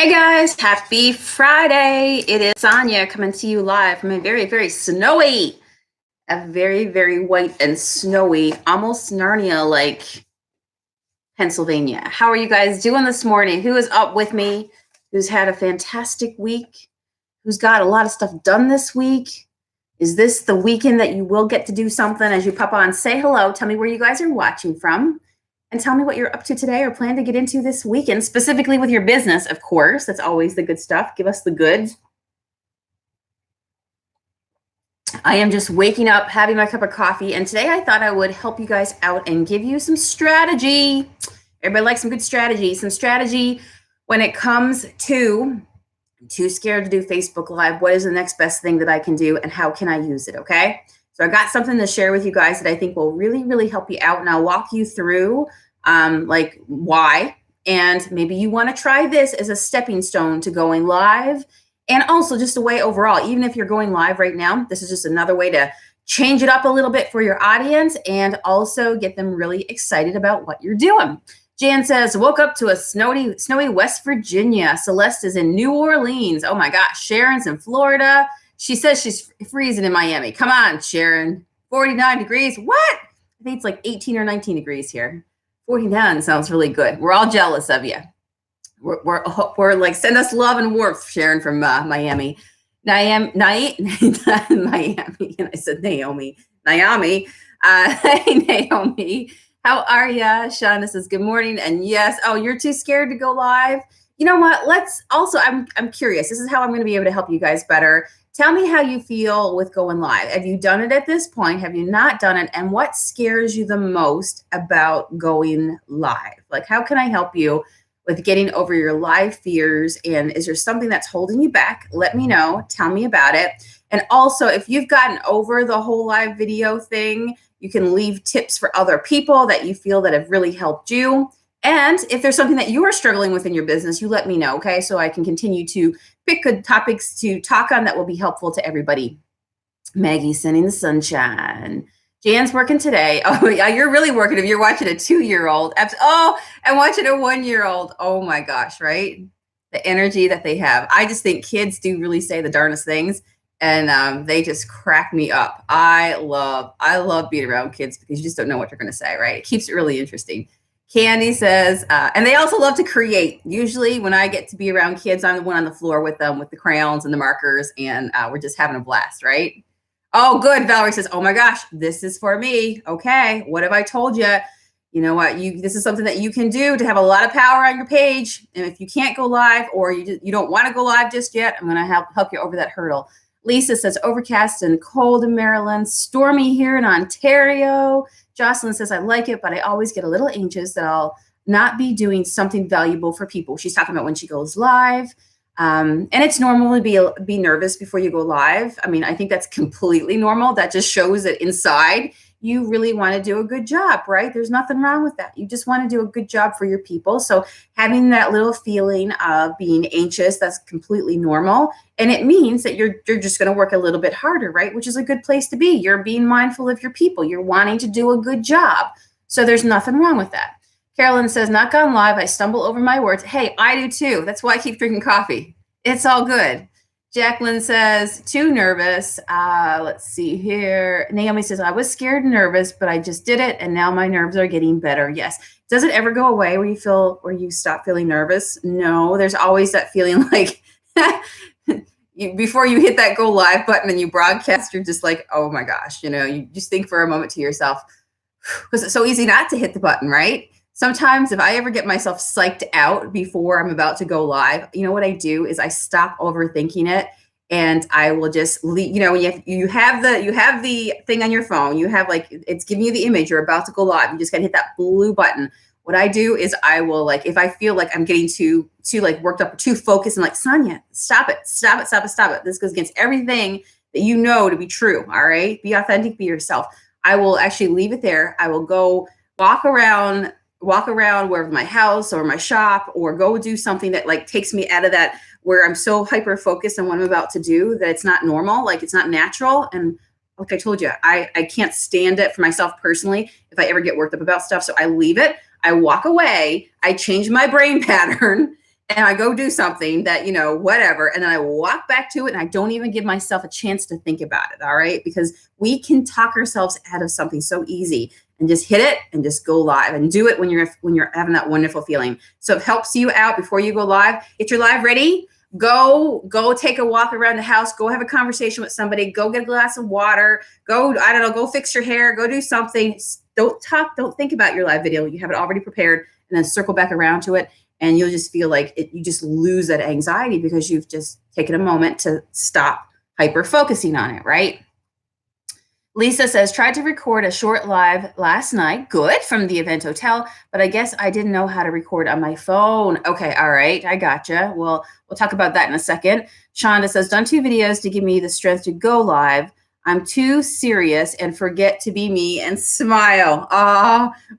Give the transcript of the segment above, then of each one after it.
Hey guys, happy Friday. It is Sonia coming to you live from a very, very white and snowy, almost Narnia-like Pennsylvania. How are you guys doing this morning? Who is up with me? Who's had a fantastic week? Who's got a lot of stuff done this week? Is this the weekend that you will get to do something as you pop on? Say hello. Tell me where you guys are watching from. And tell me what you're up to today or plan to get into this weekend, specifically with your business, of course. That's always the good stuff. Give us the goods. I am just waking up, having my cup of coffee, and today I thought I would help you guys out and give you some strategy. Everybody likes some good strategy. Some strategy when it comes to I'm too scared to do Facebook Live. What is the next best thing that I can do, and how can I use it, okay? So I got something to share with you guys that I think will really, really help you out, and I'll walk you through like why, and maybe you want to try this as a stepping stone to going live, and also just a way overall. Even if you're going live right now, this is just another way to change it up a little bit for your audience and also get them really excited about what you're doing. Jan says, woke up to a snowy West Virginia. Celeste is in New Orleans. Oh my gosh, Sharon's in Florida. She says she's freezing in Miami. Come on, Sharon. 49 degrees. What? I think it's like 18 or 19 degrees here. 49 sounds really good. We're all jealous of you. We're like, send us love and warmth, Sharon from Miami. Miami, and I said Naomi. Hey, Naomi. How are ya? Shauna says, good morning. And yes, oh, you're too scared to go live? You know what? Let's also, I'm curious. This is how I'm going to be able to help you guys better. Tell me how you feel with going live. Have you done it at this point? Have you not done it? And what scares you the most about going live? Like, how can I help you with getting over your live fears? And is there something that's holding you back? Let me know. Tell me about it. And also, if you've gotten over the whole live video thing, you can leave tips for other people that you feel that have really helped you. And if there's something that you are struggling with in your business, you let me know, okay? So I can continue to pick good topics to talk on that will be helpful to everybody. Maggie sending the sunshine. Jan's working today. Oh, yeah, you're really working if you're watching a 2-year-old. Oh, and watching a 1-year-old. Oh my gosh, right? The energy that they have. I just think kids do really say the darndest things. And they just crack me up. I love being around kids because you just don't know what they're going to say, right? It keeps it really interesting. Candy says, and they also love to create. Usually when I get to be around kids, I'm the one on the floor with them with the crayons and the markers, and we're just having a blast, right? Oh, good. Valerie says, oh my gosh, this is for me. Okay, what have I told you? You know what? This is something that you can do to have a lot of power on your page. And if you can't go live or you don't want to go live just yet, I'm going to help you over that hurdle. Lisa says, overcast and cold in Maryland, stormy here in Ontario. Jocelyn says, I like it, but I always get a little anxious that I'll not be doing something valuable for people. She's talking about when she goes live. And it's normal to be nervous before you go live. I mean, I think that's completely normal. That just shows that inside you really want to do a good job, right? There's nothing wrong with that. You just want to do a good job for your people. So having that little feeling of being anxious, that's completely normal. And it means that you're just going to work a little bit harder, right? Which is a good place to be. You're being mindful of your people. You're wanting to do a good job. So there's nothing wrong with that. Carolyn says, not gone live. I stumble over my words. Hey, I do too. That's why I keep drinking coffee. It's all good. Jacqueline says, too nervous. Let's see here. Naomi says, I was scared and nervous, but I just did it. And now my nerves are getting better. Yes. Does it ever go away where you stop feeling nervous? No, there's always that feeling like before you hit that go live button and you broadcast, you're just like, oh my gosh, you just think for a moment to yourself, because it's so easy not to hit the button, right? Sometimes if I ever get myself psyched out before I'm about to go live, you know what I do is I stop overthinking it, and I will just leave. When you have the thing on your phone, you have it's giving you the image you're about to go live. You just gotta hit that blue button. What I do is I will if I feel like I'm getting too worked up or too focused, and Sonia, stop it. This goes against everything that you know to be true. All right, be authentic, be yourself. I will actually leave it there. I will go walk around wherever, my house or my shop, or go do something that takes me out of that where I'm so hyper focused on what I'm about to do that it's not normal, it's not natural. And like I told you, I can't stand it for myself personally if I ever get worked up about stuff. So I leave it, I walk away, I change my brain pattern, and I go do something that, whatever. And then I walk back to it and I don't even give myself a chance to think about it. All right. Because we can talk ourselves out of something so easy and just hit it and just go live and do it when you're having that wonderful feeling. So it helps you out before you go live. Get your live ready. Go take a walk around the house. Go have a conversation with somebody. Go get a glass of water. Go, I don't know, go fix your hair. Go do something. Don't think about your live video. You have it already prepared, and then circle back around to it. And you'll just feel like you just lose that anxiety because you've just taken a moment to stop hyper focusing on it, right? Lisa says, tried to record a short live last night. Good, from the event hotel, but I guess I didn't know how to record on my phone. Okay, all right, I gotcha. Well, we'll talk about that in a second. Shonda says, done 2 videos to give me the strength to go live. I'm too serious and forget to be me and smile.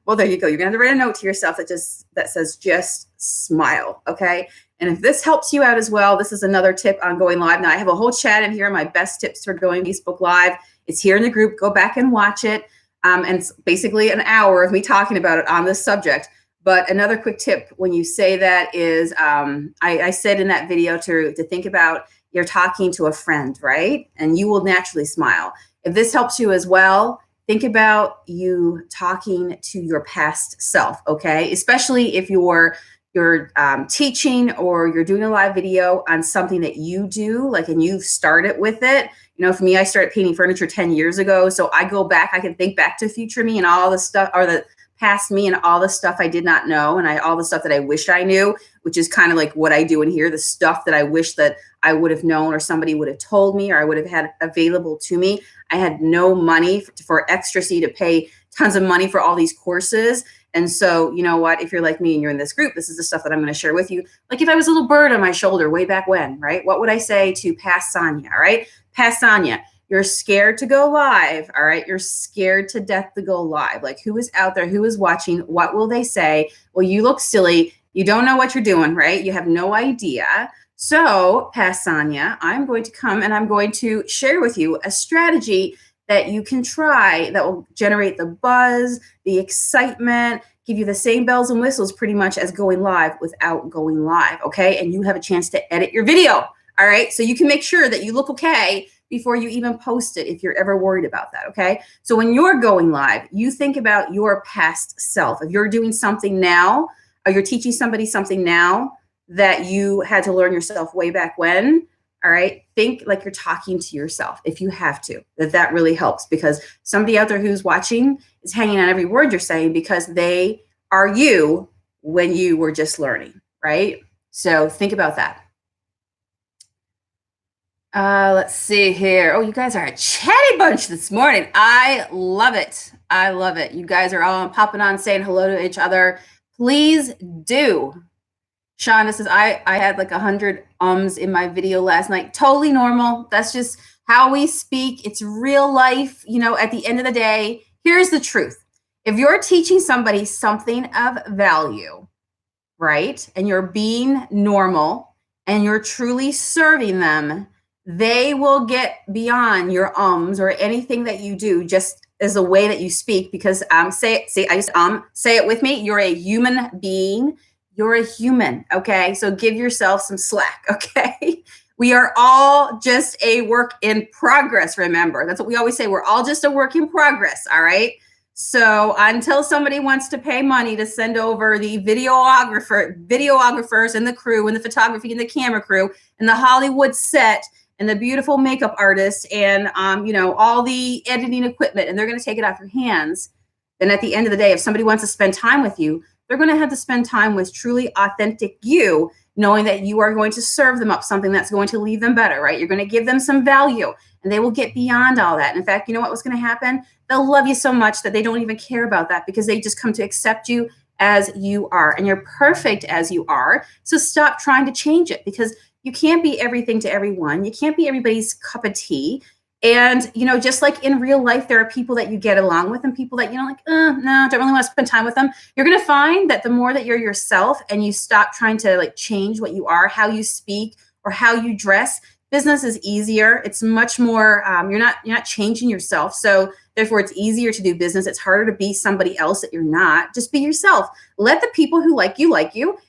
Well, there you go. You're gonna have to write a note to yourself that says just smile, okay? And if this helps you out as well, this is another tip on going live. Now, I have a whole chat in here, my best tips for going Facebook Live. It's here in the group. Go back and watch it. And it's basically an hour of me talking about it on this subject. But another quick tip when you say that is, I said in that video to think about you're talking to a friend, right? And you will naturally smile. If this helps you as well, think about you talking to your past self, okay? Especially if you're teaching or you're doing a live video on something that you do, and you've started with it. For me, I started painting furniture 10 years ago. So I go back, I can think back to future me and all the stuff, or the past me and all the stuff I did not know. And all the stuff that I wish I knew, which is kind of like what I do in here, the stuff that I wish that I would have known or somebody would have told me or I would have had available to me. I had no money for Extra-C to pay tons of money for all these courses. And so, you know what, if you're like me and you're in this group, this is the stuff that I'm going to share with you. Like if I was a little bird on my shoulder way back when, right? What would I say to past Sonia, all right? Past Sonia, you're scared to go live, all right? You're scared to death to go live. Like who is out there? Who is watching? What will they say? Well, you look silly. You don't know what you're doing, right? You have no idea. So, past Sonia, I'm going to come and I'm going to share with you a strategy that you can try that will generate the buzz, the excitement, give you the same bells and whistles pretty much as going live without going live, okay? And you have a chance to edit your video, all right? So you can make sure that you look okay before you even post it if you're ever worried about that, okay? So when you're going live, you think about your past self. If you're doing something now, or you're teaching somebody something now that you had to learn yourself way back when, all right, think like you're talking to yourself if you have to. That really helps because somebody out there who's watching is hanging on every word you're saying because they are you when you were just learning, right? So think about that. Let's see here. Oh, you guys are a chatty bunch this morning. I love it. I love it. You guys are all popping on saying hello to each other. Please do. Shonda says, I had like 100 ums in my video last night. Totally normal. That's just how we speak. It's real life. At the end of the day, here's the truth. If you're teaching somebody something of value, right, and you're being normal and you're truly serving them, they will get beyond your ums or anything that you do just as the way that you speak because say it with me. You're a human being. You're a human, okay? So give yourself some slack, okay? We are all just a work in progress, remember. That's what we always say. We're all just a work in progress, all right? So until somebody wants to pay money to send over the videographers and the crew and the photography and the camera crew and the Hollywood set and the beautiful makeup artists and, all the editing equipment, and they're going to take it off your hands, then at the end of the day, if somebody wants to spend time with you, they're going to have to spend time with truly authentic you, knowing that you are going to serve them up something that's going to leave them better, right? You're going to give them some value and they will get beyond all that. And in fact, you know what was going to happen? They'll love you so much that they don't even care about that because they just come to accept you as you are and you're perfect as you are. So stop trying to change it because you can't be everything to everyone. You can't be everybody's cup of tea. And, just like in real life, there are people that you get along with and people that, no, don't really want to spend time with them. You're going to find that the more that you're yourself and you stop trying to change what you are, how you speak or how you dress, Business is easier. It's much more, you're not changing yourself. So therefore it's easier to do business. It's harder to be somebody else that you're not. Just be yourself. Let the people who like you,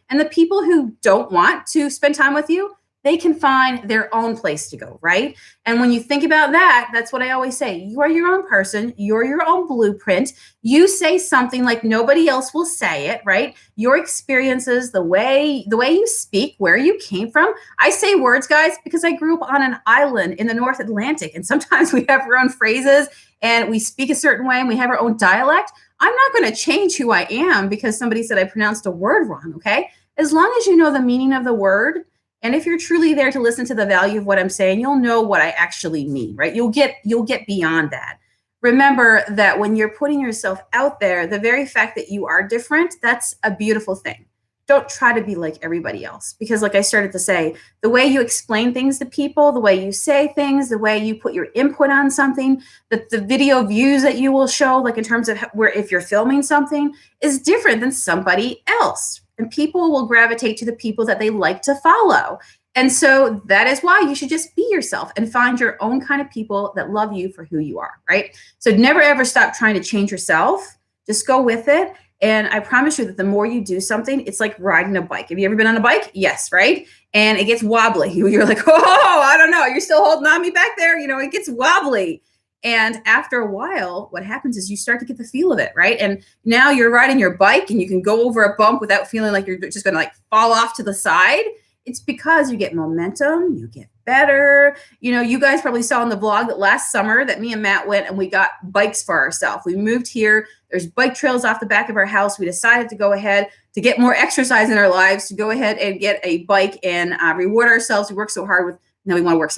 and the people who don't want to spend time with you, they can find their own place to go, right? And when you think about that, that's what I always say. You are your own person. You're your own blueprint. You say something like nobody else will say it, right? Your experiences, the way you speak, where you came from. I say words, guys, because I grew up on an island in the North Atlantic, and sometimes we have our own phrases and we speak a certain way and we have our own dialect. I'm not going to change who I am because somebody said I pronounced a word wrong, okay? As long as you know the meaning of the word, and if you're truly there to listen to the value of what I'm saying, you'll know what I actually mean, right? You'll get beyond that. Remember that when you're putting yourself out there, the very fact that you are different, that's a beautiful thing. Don't try to be like everybody else, because like I started to say, the way you explain things to people, the way you say things, the way you put your input on something, the video views that you will show, like in terms of where if you're filming something, is different than somebody else. And people will gravitate to the people that they like to follow. And so that is why you should just be yourself and find your own kind of people that love you for who you are, right? So never ever stop trying to change yourself. Just go with it. And I promise you that the more you do something, it's like riding a bike. Have you ever been on a bike? Yes, right? And it gets wobbly. You're like, oh, I don't know. You're still holding on me back there. It gets wobbly. And after a while, what happens is you start to get the feel of it, right? And now you're riding your bike and you can go over a bump without feeling like you're just going to like fall off to the side. It's because you get momentum, you get better. You guys probably saw in the vlog that last summer that me and Matt went and we got bikes for ourselves. We moved here. There's bike trails off the back of our house. We decided to go ahead to get more exercise in our lives, to go ahead and get a bike and reward ourselves. We work so hard with, now we want to work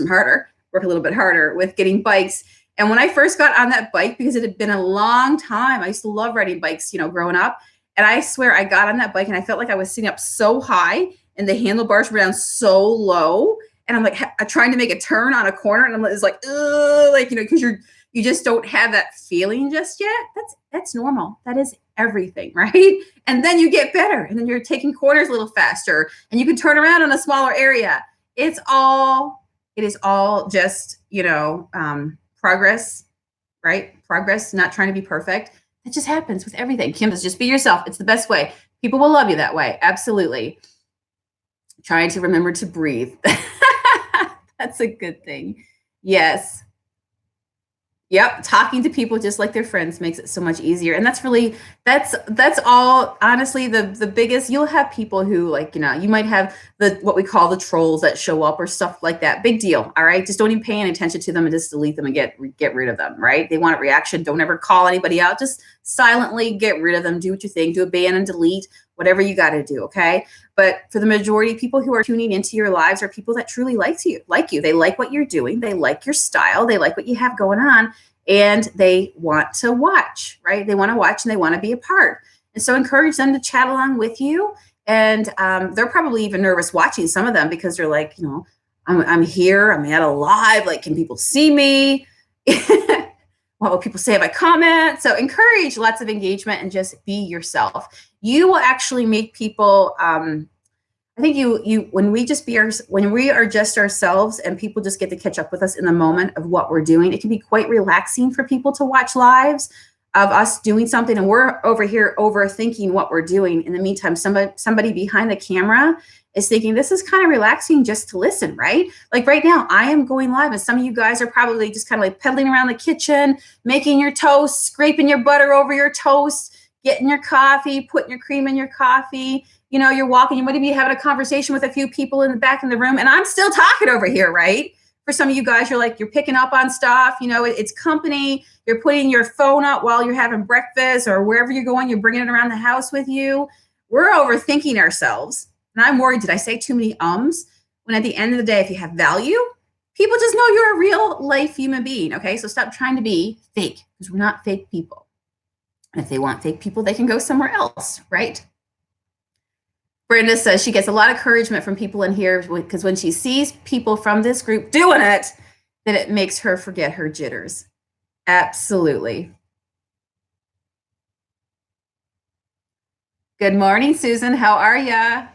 a little bit harder with getting bikes. And when I first got on that bike, because it had been a long time, I used to love riding bikes, growing up. And I swear I got on that bike and I felt like I was sitting up so high and the handlebars were down so low. And I'm like trying to make a turn on a corner. And it's like, because you just don't have that feeling just yet. That's normal. That is everything, right? And then you get better. And then you're taking corners a little faster and you can turn around in a smaller area. It is all just, progress, right? Progress, not trying to be perfect. It just happens with everything. Kim says, just be yourself. It's the best way. People will love you that way. Absolutely. Trying to remember to breathe. That's a good thing. Yes. Yep. Talking to people just like their friends makes it so much easier. And that's all, honestly, the biggest. You'll have people who you might have what we call the trolls that show up or stuff like that. Big deal. All right. Just don't even pay any attention to them and just delete them and get rid of them. Right. They want a reaction. Don't ever call anybody out. Just silently get rid of them. Do what you think. Do a ban and delete, whatever you got to do. Okay. But for the majority of people who are tuning into your lives are people that truly like you. They like what you're doing. They like your style. They like what you have going on. And they want to watch, right? They want to watch and they want to be a part. And so encourage them to chat along with you. And they're probably even nervous watching, some of them, because they're like, I'm here. I'm at a live. Like, can people see me? What will people say if I comment? So encourage lots of engagement and just be yourself. You will actually make people, I think when we are just ourselves and people just get to catch up with us in the moment of what we're doing, it can be quite relaxing for people to watch lives of us doing something and we're over here overthinking what we're doing. In the meantime, somebody behind the camera is thinking, this is kind of relaxing just to listen, right? Like right now, I am going live and some of you guys are probably just kind of like pedaling around the kitchen, making your toast, scraping your butter over your toast, getting your coffee, putting your cream in your coffee. You're walking, you might be having a conversation with a few people in the back of the room, and I'm still talking over here, right? For some of you guys, you're picking up on stuff, it's company, you're putting your phone up while you're having breakfast or wherever you're going, you're bringing it around the house with you. We're overthinking ourselves. And I'm worried, did I say too many ums? When at the end of the day, if you have value, people just know you're a real life human being, okay? So stop trying to be fake, because we're not fake people. And if they want fake people, they can go somewhere else, right? Brenda says she gets a lot of encouragement from people in here because when she sees people from this group doing it, then it makes her forget her jitters. Absolutely. Good morning, Susan. How are ya?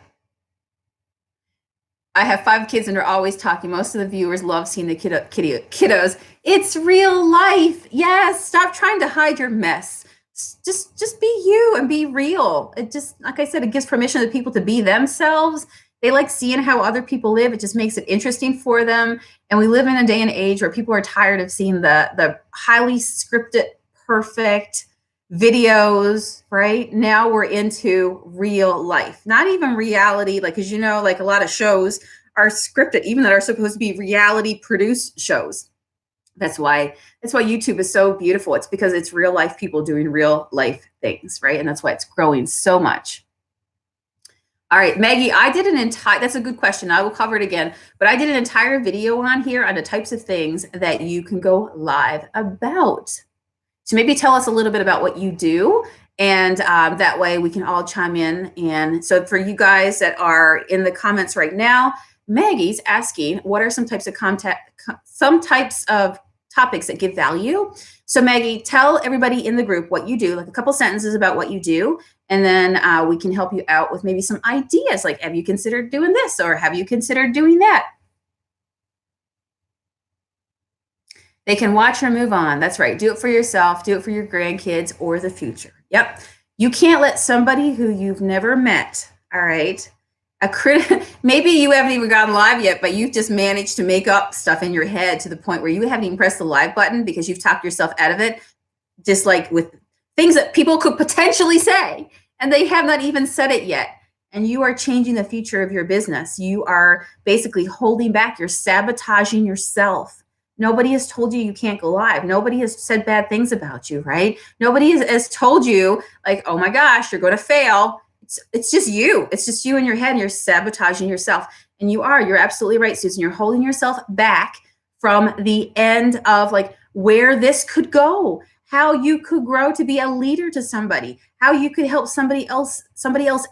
I have 5 kids and they're always talking. Most of the viewers love seeing the kiddos. It's real life. Yes. Stop trying to hide your mess. Just be you and be real. It just, like I said, it gives permission to people to be themselves. They like seeing how other people live. It just makes it interesting for them. And we live in a day and age where people are tired of seeing the highly scripted, perfect videos, right? Now we're into real life, not even reality. Like, as you know, like a lot of shows are scripted, even that are supposed to be reality produced shows. That's why YouTube is so beautiful. It's because it's real life people doing real life things, right? And that's why it's growing so much. All right, Maggie, I did an entire, that's a good question. I will cover it again, but I did an entire video on here on the types of things that you can go live about. So maybe tell us a little bit about what you do, and that way we can all chime in. And so for you guys that are in the comments right now, Maggie's asking, what are some types of topics that give value? So Maggie, tell everybody in the group what you do, like a couple sentences about what you do, and then we can help you out with maybe some ideas, like have you considered doing this, or have you considered doing that? They can watch or move on. That's right. Do it for yourself. Do it for your grandkids or the future. Yep. You can't let somebody who you've never met, all right, maybe you haven't even gone live yet, but you've just managed to make up stuff in your head to the point where you haven't even pressed the live button because you've talked yourself out of it, just like with things that people could potentially say, and they have not even said it yet. And you are changing the future of your business. You are basically holding back. You're sabotaging yourself. Nobody has told you you can't go live. Nobody has said bad things about you, right? Nobody has told you like, oh my gosh, you're going to fail. It's just you. It's just you in your head, and you're sabotaging yourself. And you're absolutely right, Susan. You're holding yourself back from the end of like where this could go, how you could grow to be a leader to somebody, how you could help somebody else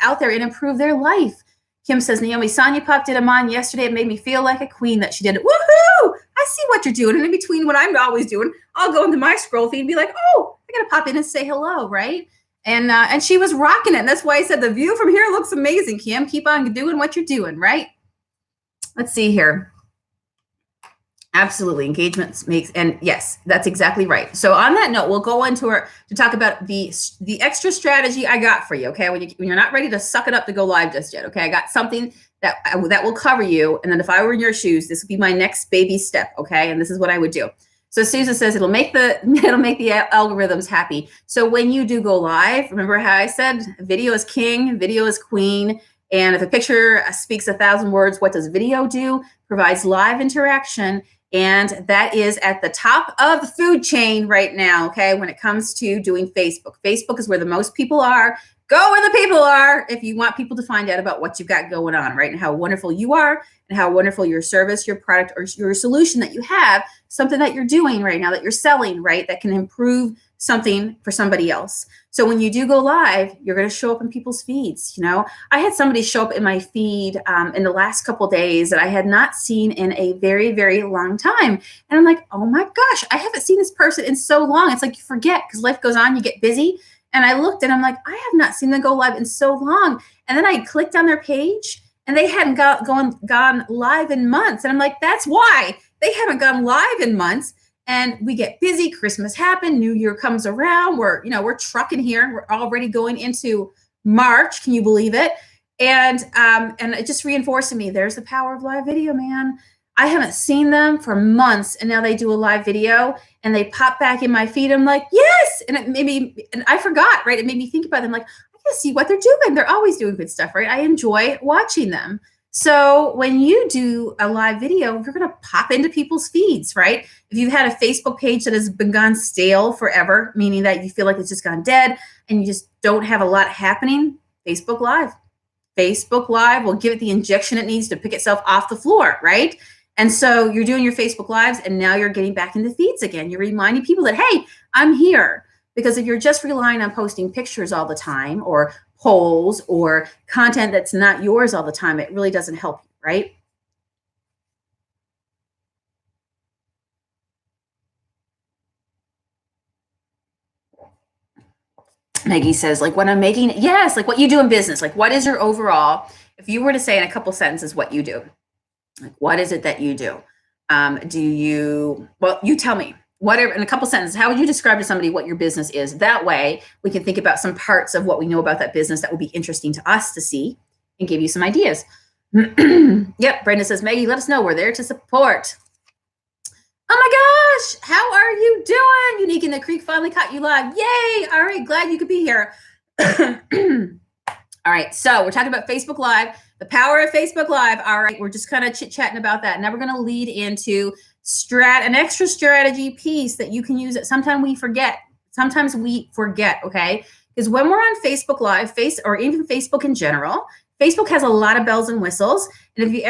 out there and improve their life. Kim says, Naomi, Sonia popped into mine yesterday. It made me feel like a queen that she did it. Woohoo! I see what you're doing. And in between what I'm always doing, I'll go into my scroll feed and be like, oh, I got to pop in and say hello, right? And she was rocking it. And that's why I said the view from here looks amazing, Kim. Keep on doing what you're doing, right? Let's see here. Absolutely. Engagement makes, and yes, that's exactly right. So on that note, we'll go into to talk about the extra strategy I got for you. Okay. When you're not ready to suck it up to go live just yet. Okay. I got something that will cover you. And then if I were in your shoes, this would be my next baby step. Okay. And this is what I would do. So Susan says it'll make the algorithms happy. So when you do go live, remember how I said video is king, video is queen. And if a picture speaks 1,000 words, what does video do? Provides live interaction. And that is at the top of the food chain right now, okay, when it comes to doing Facebook. Facebook is where the most people are. Go where the people are if you want people to find out about what you've got going on, right? And how wonderful you are, and how wonderful your service, your product, or your solution that you have, something that you're doing right now that you're selling, right, that can improve something for somebody else. So when you do go live, you're going to show up in people's feeds. You know, I had somebody show up in my feed in the last couple of days that I had not seen in a very, very long time. And I'm like, oh my gosh, I haven't seen this person in so long. It's like you forget because life goes on, you get busy. And I looked and I'm like, I have not seen them go live in so long. And then I clicked on their page and they hadn't gone live in months. And I'm like, that's why they haven't gone live in months. And we get busy. Christmas happened. New Year comes around. We're trucking here. We're already going into March. Can you believe it? And it just reinforced to me, there's the power of live video, man. I haven't seen them for months, and now they do a live video and they pop back in my feed. I'm like, yes. And it made me, and I forgot, right? It made me think about them. Like, I can see what they're doing. They're always doing good stuff, right? I enjoy watching them. So when you do a live video, you're going to pop into people's feeds, right? If you've had a Facebook page that has been gone stale forever, meaning that you feel like it's just gone dead and you just don't have a lot happening, Facebook Live. Facebook Live will give it the injection it needs to pick itself off the floor, right? And so you're doing your Facebook Lives and now you're getting back into feeds again. You're reminding people that, hey, I'm here. Because if you're just relying on posting pictures all the time or polls or content that's not yours all the time, it really doesn't help you, right? Maggie says, like when I'm making, yes, like what you do in business, like what is your overall, if you were to say in a couple sentences what you do? Like, what is it that you do? Well, you tell me, whatever, in a couple sentences, how would you describe to somebody what your business is? That way we can think about some parts of what we know about that business that would be interesting to us to see and give you some ideas. Yep, Brenda says, Maggie, let us know. We're there to support. Oh my gosh, how are you doing? Unique in the Creek finally caught you live. Yay! All right, glad you could be here. All right, so we're talking about Facebook Live, the power of Facebook Live. All right, we're just kind of chit-chatting about that. Now we're going to lead into an extra strategy piece that you can use that sometimes we forget. Okay? Because when we're on Facebook Live, or even Facebook in general, Facebook has a lot of bells and whistles. And we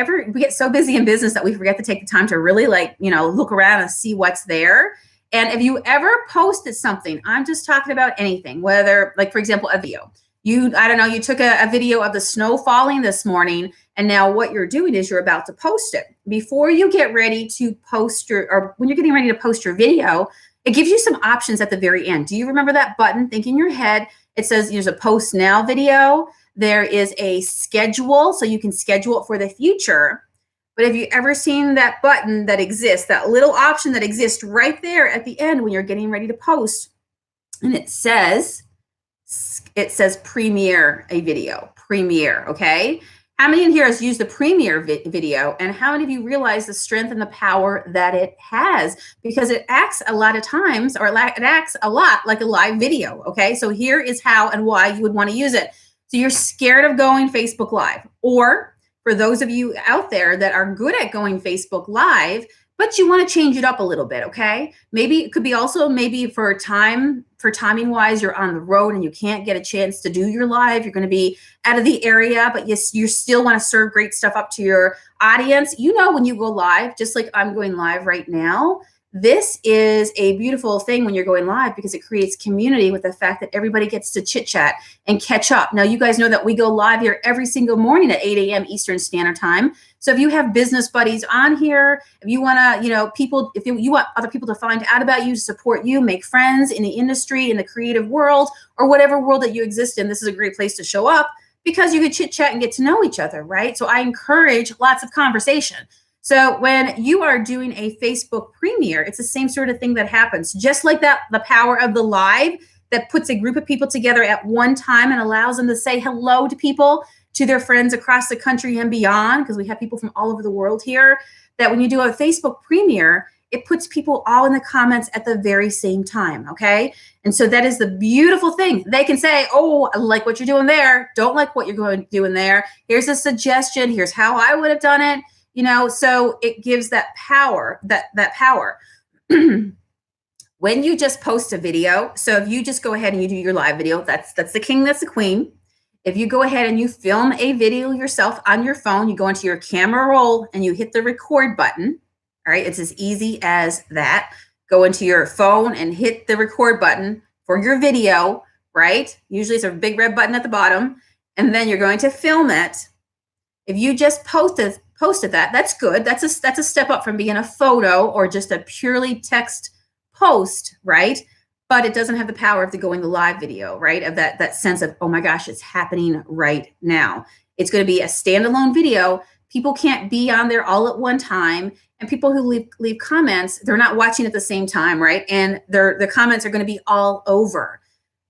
get so busy in business that we forget to take the time to really look around and see what's there. And if you ever posted something, I'm just talking about anything, whether, like, for example, a video. You took a video of the snow falling this morning, and now what you're doing is you're about to post it. Before you get ready to post when you're getting ready to post your video, it gives you some options at the very end. Do you remember that button? Think in your head. It says there's a post now video. There is a schedule, so you can schedule it for the future. But have you ever seen that button that exists, that little option that exists right there at the end when you're getting ready to post? And it says premiere a video, premiere, okay? How many in here has used the premiere video, and how many of you realize the strength and the power that it has? Because it acts a lot of times, it acts a lot like a live video, okay? So here is how and why you would want to use it. So you're scared of going Facebook Live, or for those of you out there that are good at going Facebook Live, but you want to change it up a little bit, okay? Maybe it could be also for timing wise, you're on the road and you can't get a chance to do your live. You're going to be out of the area, but you still want to serve great stuff up to your audience. When you go live, just like I'm going live right now, this is a beautiful thing when you're going live because it creates community with the fact that everybody gets to chit chat and catch up. Now, you guys know that we go live here every single morning at 8 a.m. Eastern Standard Time. So if you have business buddies on here, if you want to, if you want other people to find out about you, support you, make friends in the industry, in the creative world, or whatever world that you exist in, this is a great place to show up because you can chit chat and get to know each other, right? So I encourage lots of conversation. So when you are doing a Facebook premiere, it's the same sort of thing that happens. Just like that, the power of the live that puts a group of people together at one time and allows them to say hello to people, to their friends across the country and beyond, because we have people from all over the world here, that when you do a Facebook premiere, it puts people all in the comments at the very same time, okay? And so that is the beautiful thing. They can say, oh, I like what you're doing there. Don't like what you're going to do in there. Here's a suggestion. Here's how I would have done it. So it gives that power, that power. When you just post a video, so if you just go ahead and you do your live video, that's the king, that's the queen. If you go ahead and you film a video yourself on your phone, you go into your camera roll and you hit the record button. All right, it's as easy as that. Go into your phone and hit the record button for your video, right? Usually it's a big red button at the bottom, and then you're going to film it. If you just posted that, that's good. That's a step up from being a photo or just a purely text post, right? But it doesn't have the power of the going the live video, right? Of that sense of, oh my gosh, it's happening right now. It's going to be a standalone video. People can't be on there all at one time. And people who leave comments, they're not watching at the same time, right? And the comments are going to be all over.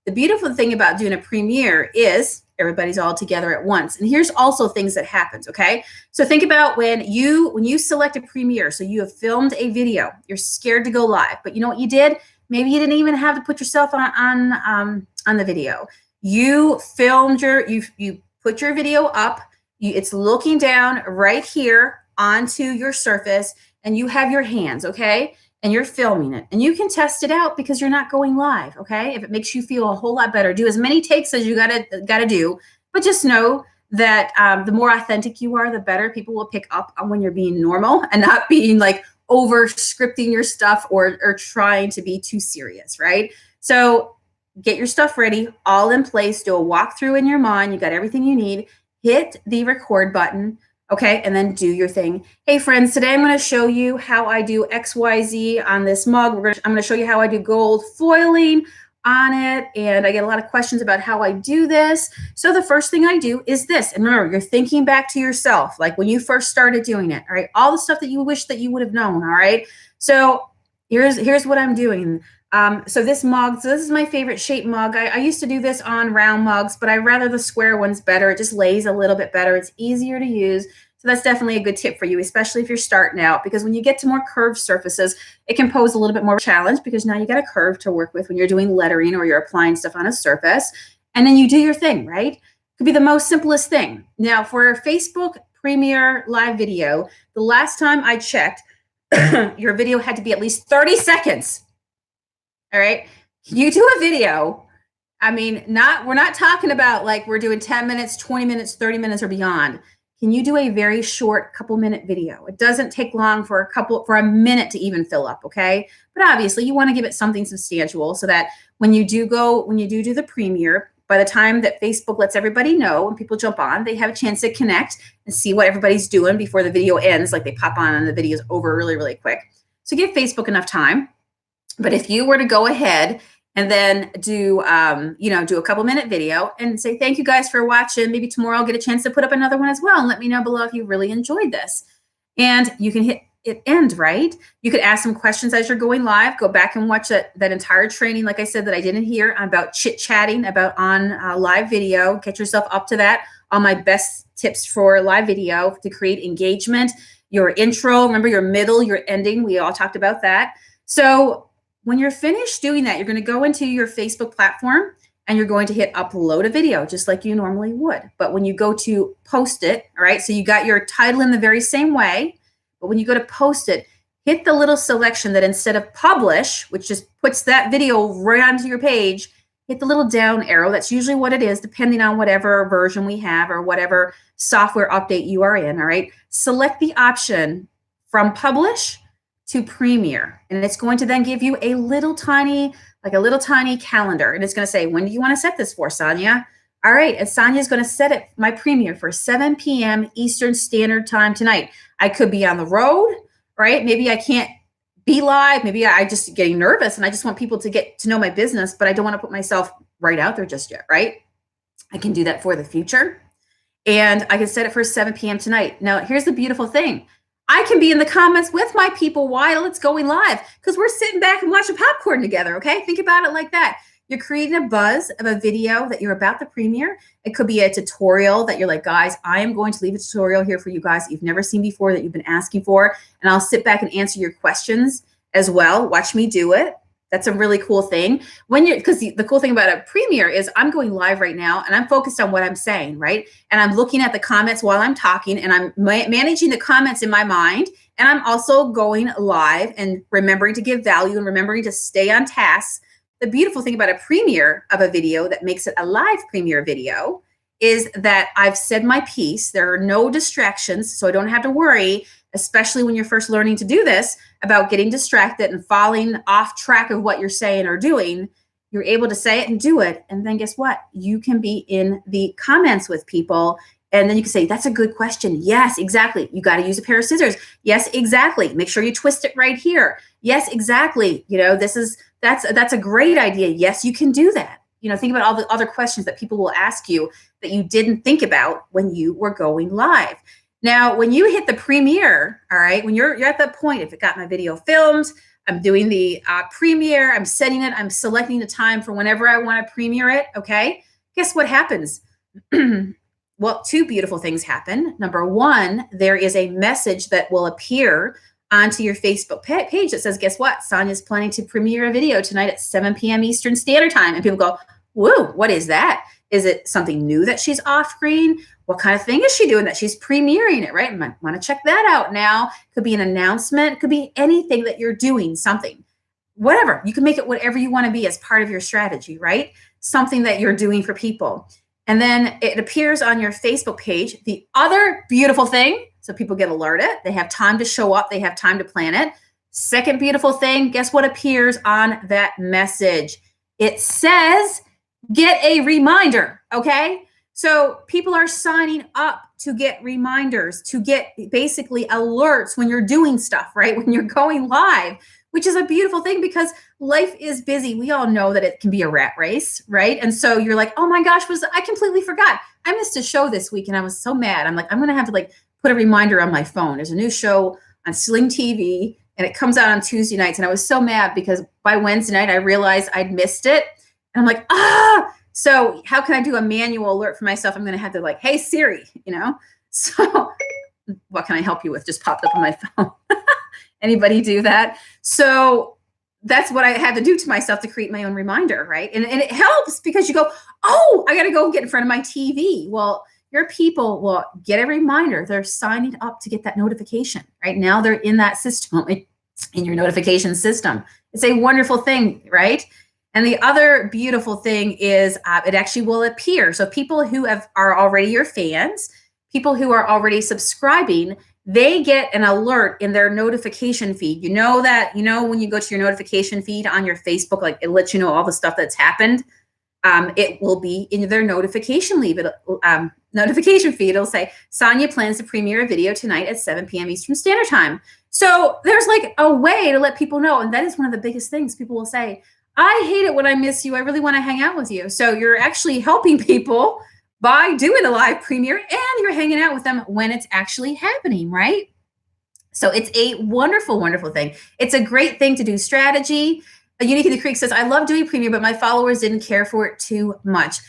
The beautiful thing about doing a premiere is everybody's all together at once. And here's also things that happens, okay? So think about when you select a premiere, so you have filmed a video, you're scared to go live, but you know what you did? Maybe you didn't even have to put yourself on the video. You filmed you put your video up, it's looking down right here onto your surface, and you have your hands, okay? And you're filming it, and you can test it out because you're not going live, okay? If it makes you feel a whole lot better, do as many takes as you gotta do, but just know that the more authentic you are, the better. People will pick up on when you're being normal and not being like over scripting your stuff or trying to be too serious, right? So get your stuff ready, all in place, do a walkthrough in your mind, you got everything you need, hit the record button, okay, and then do your thing. Hey friends, today I'm going to show you how I do XYZ on this mug. I'm going to show you how I do gold foiling on it, and I get a lot of questions about how I do this. So the first thing I do is this. And remember, you're thinking back to yourself, like when you first started doing it, all right? All the stuff that you wish that you would have known, all right? So here's what I'm doing. So this mug, so this is my favorite shape mug. I used to do this on round mugs, but I rather the square ones better. It just lays a little bit better. It's easier to use. So that's definitely a good tip for you, especially if you're starting out, because when you get to more curved surfaces, it can pose a little bit more challenge because now you got a curve to work with when you're doing lettering or you're applying stuff on a surface. And then you do your thing, right? It could be the most simplest thing. Now, for Facebook Premiere live video, the last time I checked, your video had to be at least 30 seconds. All right. You do a video. I mean, we're not talking about like we're doing 10 minutes, 20 minutes, 30 minutes or beyond. Can you do a very short couple minute video? It doesn't take long for a minute to even fill up, okay? But obviously you want to give it something substantial so that when you do the premiere, by the time that Facebook lets everybody know when people jump on, they have a chance to connect and see what everybody's doing before the video ends. Like they pop on and the video's over really, really quick. So give Facebook enough time. But if you were to go ahead and then do a couple minute video and say, thank you guys for watching. Maybe tomorrow I'll get a chance to put up another one as well. And let me know below if you really enjoyed this. And you can hit it end, right? You could ask some questions as you're going live. Go back and watch that entire training, like I said, that I didn't hear about chit-chatting about on live video. Get yourself up to that. All my best tips for live video to create engagement. Your intro, remember your middle, your ending. We all talked about that. So when you're finished doing that, you're going to go into your Facebook platform and you're going to hit upload a video just like you normally would. But when you go to post it, all right, so you got your title in the very same way, but when you go to post it, hit the little selection that instead of publish, which just puts that video right onto your page, hit the little down arrow. That's usually what it is, depending on whatever version we have or whatever software update you are in, all right? Select the option from publish to premiere. And it's going to then give you a little tiny calendar. And it's going to say, when do you want to set this for, Sonia? All right. And Sonia's going to set it, my premiere, for 7 p.m. Eastern Standard Time tonight. I could be on the road, right? Maybe I can't be live. Maybe I just getting nervous and I just want people to get to know my business, but I don't want to put myself right out there just yet, right? I can do that for the future. And I can set it for 7 p.m. tonight. Now, here's the beautiful thing. I can be in the comments with my people while it's going live because we're sitting back and watching popcorn together, okay? Think about it like that. You're creating a buzz of a video that you're about to premiere. It could be a tutorial that you're like, guys, I am going to leave a tutorial here for you guys that you've never seen before, that you've been asking for, and I'll sit back and answer your questions as well. Watch me do it. That's a really cool thing. Because the cool thing about a premiere is I'm going live right now and I'm focused on what I'm saying, right? And I'm looking at the comments while I'm talking and I'm managing the comments in my mind. And I'm also going live and remembering to give value and remembering to stay on task. The beautiful thing about a premiere of a video that makes it a live premiere video is that I've said my piece. There are no distractions, so I don't have to worry, especially when you're first learning to do this, about getting distracted and falling off track of what you're saying or doing. You're able to say it and do it. And then guess what? You can be in the comments with people. And then you can say, that's a good question. Yes, exactly. You got to use a pair of scissors. Yes, exactly. Make sure you twist it right here. Yes, exactly. That's a great idea. Yes, you can do that. Think about all the other questions that people will ask you that you didn't think about when you were going live. Now, when you hit the premiere, all right, when you're at that point, if it got my video filmed, I'm doing the premiere, I'm setting it, I'm selecting the time for whenever I want to premiere it, okay? Guess what happens? Well, two beautiful things happen. Number one, there is a message that will appear onto your Facebook page that says, guess what? Sonia's planning to premiere a video tonight at 7 p.m. Eastern Standard Time. And people go, whoa, what is that? Is it something new that she's off screen? What kind of thing is she doing that she's premiering it, right? I might want to check that out now. Could be an announcement. Could be anything that you're doing, something, whatever. You can make it whatever you want to be as part of your strategy, right? Something that you're doing for people. And then it appears on your Facebook page. The other beautiful thing, so people get alerted. They have time to show up. They have time to plan it. Second beautiful thing, guess what appears on that message? It says, get a reminder, okay? So people are signing up to get reminders, to get basically alerts when you're doing stuff, right? When you're going live, which is a beautiful thing because life is busy. We all know that it can be a rat race, right? And so you're like, oh my gosh, I completely forgot. I missed a show this week and I was so mad. I'm like, I'm going to have to like put a reminder on my phone. There's a new show on Sling TV and it comes out on Tuesday nights. And I was so mad because by Wednesday night, I realized I'd missed it. And I'm like, so how can I do a manual alert for myself? I'm going to have to like, hey, Siri, so what can I help you with? Just popped up on my phone. Anybody do that? So that's what I had to do to myself to create my own reminder, right? And it helps because you go, oh, I got to go get in front of my TV. Well, your people will get a reminder. They're signing up to get that notification, right? Now they're in that system, in your notification system. It's a wonderful thing, right? And the other beautiful thing is it actually will appear. So people who are already your fans, people who are already subscribing, they get an alert in their notification feed. You know that, when you go to your notification feed on your Facebook, like it lets you know all the stuff that's happened. It will be in their notification feed. It'll say, Sonia plans to premiere a video tonight at 7 p.m. Eastern Standard Time. So there's like a way to let people know. And that is one of the biggest things. People will say, I hate it when I miss you. I really want to hang out with you. So you're actually helping people by doing a live premiere and you're hanging out with them when it's actually happening, right? So it's a wonderful, wonderful thing. It's a great thing to do strategy. Unique in the Creek says, I love doing premiere, but my followers didn't care for it too much.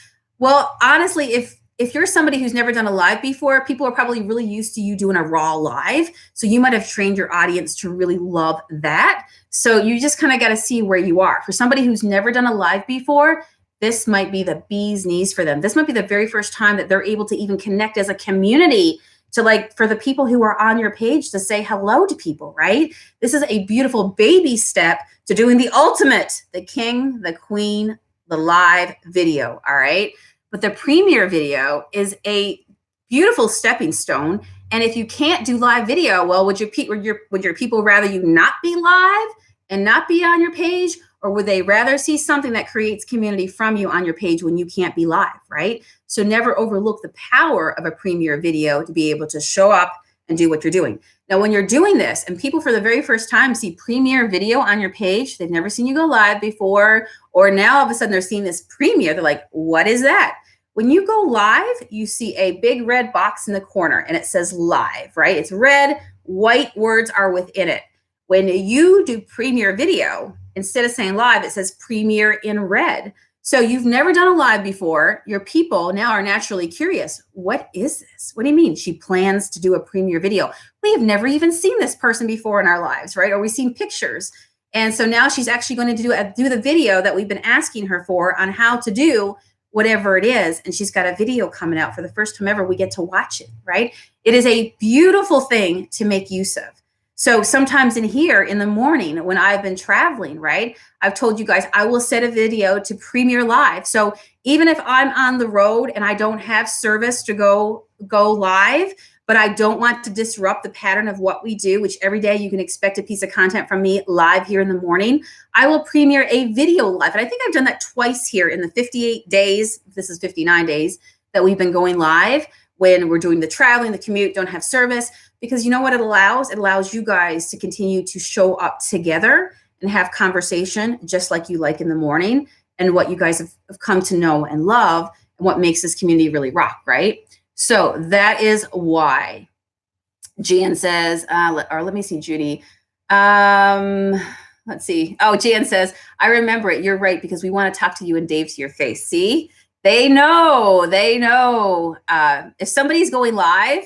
Well, honestly, if you're somebody who's never done a live before, people are probably really used to you doing a raw live. So you might have trained your audience to really love that. So you just kind of got to see where you are. For somebody who's never done a live before, this might be the bee's knees for them. This might be the very first time that they're able to even connect as a community to like for the people who are on your page to say hello to people, right? This is a beautiful baby step to doing the ultimate, the king, the queen, the live video, all right? But the premiere video is a beautiful stepping stone. And if you can't do live video, well, would your people rather you not be live and not be on your page? Or would they rather see something that creates community from you on your page when you can't be live, right? So never overlook the power of a premiere video to be able to show up and do what you're doing. Now, when you're doing this and people for the very first time see premiere video on your page, they've never seen you go live before, or now all of a sudden they're seeing this premiere, they're like, what is that? When you go live, you see a big red box in the corner and it says live, right? It's red, white words are within it. When you do premiere video, instead of saying live, it says premiere in red. So you've never done a live before. Your people now are naturally curious. What is this? What do you mean she plans to do a premiere video? We have never even seen this person before in our lives, right? Or we've seen pictures. And so now she's actually going to do the video that we've been asking her for on how to do whatever it is. And she's got a video coming out for the first time ever. We get to watch it, right? It is a beautiful thing to make use of. So sometimes in here in the morning when I've been traveling, right, I've told you guys I will set a video to premiere live. So even if I'm on the road and I don't have service to go live, but I don't want to disrupt the pattern of what we do, which every day you can expect a piece of content from me live here in the morning, I will premiere a video live. And I think I've done that twice here in the 58 days, this is 59 days, that we've been going live when we're doing the traveling, the commute, don't have service. Because you know what it allows? It allows you guys to continue to show up together and have conversation just like you like in the morning and what you guys have come to know and love and what makes this community really rock, right? So that is why. Jan says, let me see, Judy. Let's see. Oh, Jan says, I remember it. You're right, because we want to talk to you and Dave to your face. See, they know. If somebody's going live,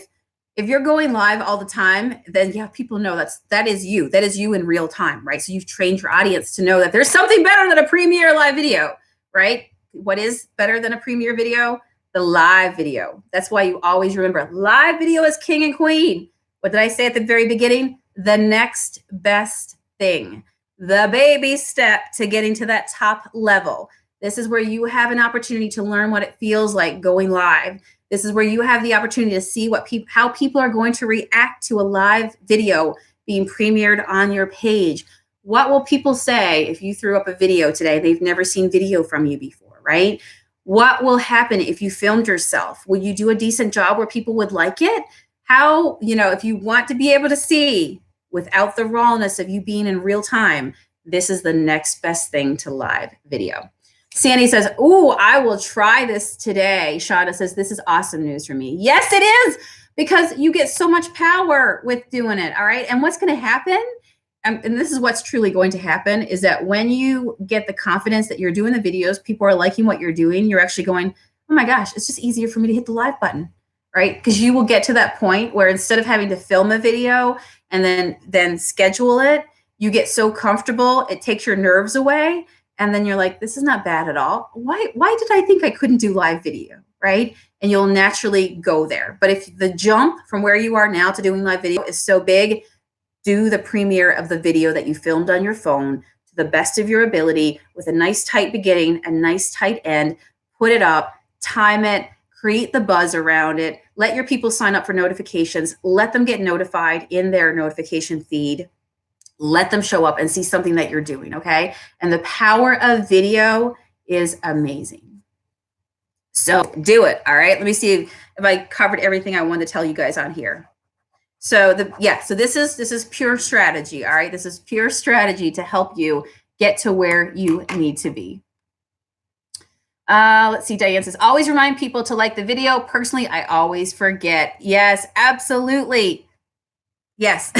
if you're going live all the time, then yeah, people know that is you. That is you in real time, right? So you've trained your audience to know that there's something better than a premiere live video, right? What is better than a premiere video? The live video. That's why you always remember live video is king and queen. What did I say at the very beginning? The next best thing, the baby step to getting to that top level. This is where you have an opportunity to learn what it feels like going live. This is where you have the opportunity to see how people are going to react to a live video being premiered on your page. What will people say if you threw up a video today? They've never seen video from you before, right? What will happen if you filmed yourself? Will you do a decent job where people would like it? How, if you want to be able to see without the rawness of you being in real time, this is the next best thing to live video. Sandy says, "Ooh, I will try this today." Shauna says, "This is awesome news for me." Yes, it is, because you get so much power with doing it. All right. And what's going to happen, and this is what's truly going to happen, is that when you get the confidence that you're doing the videos, people are liking what you're doing, you're actually going, "Oh my gosh, it's just easier for me to hit the live button." Right? Because you will get to that point where instead of having to film a video and then schedule it, you get so comfortable, it takes your nerves away. And then you're like, "This is not bad at all. Why did I think I couldn't do live video?" Right? And you'll naturally go there. But if the jump from where you are now to doing live video is so big, do the premiere of the video that you filmed on your phone to the best of your ability, with a nice tight beginning, a nice tight end. Put it up, time it, create the buzz around it. Let your people sign up for notifications. Let them get notified in their notification feed. Let them show up and see something that you're doing, okay? And the power of video is amazing. So do it, all right? Let me see if I covered everything I wanted to tell you guys on here. So so this is pure strategy, all right? This is pure strategy to help you get to where you need to be. Let's see, Diane says, "Always remind people to like the video. Personally, I always forget." Yes, absolutely. Yes,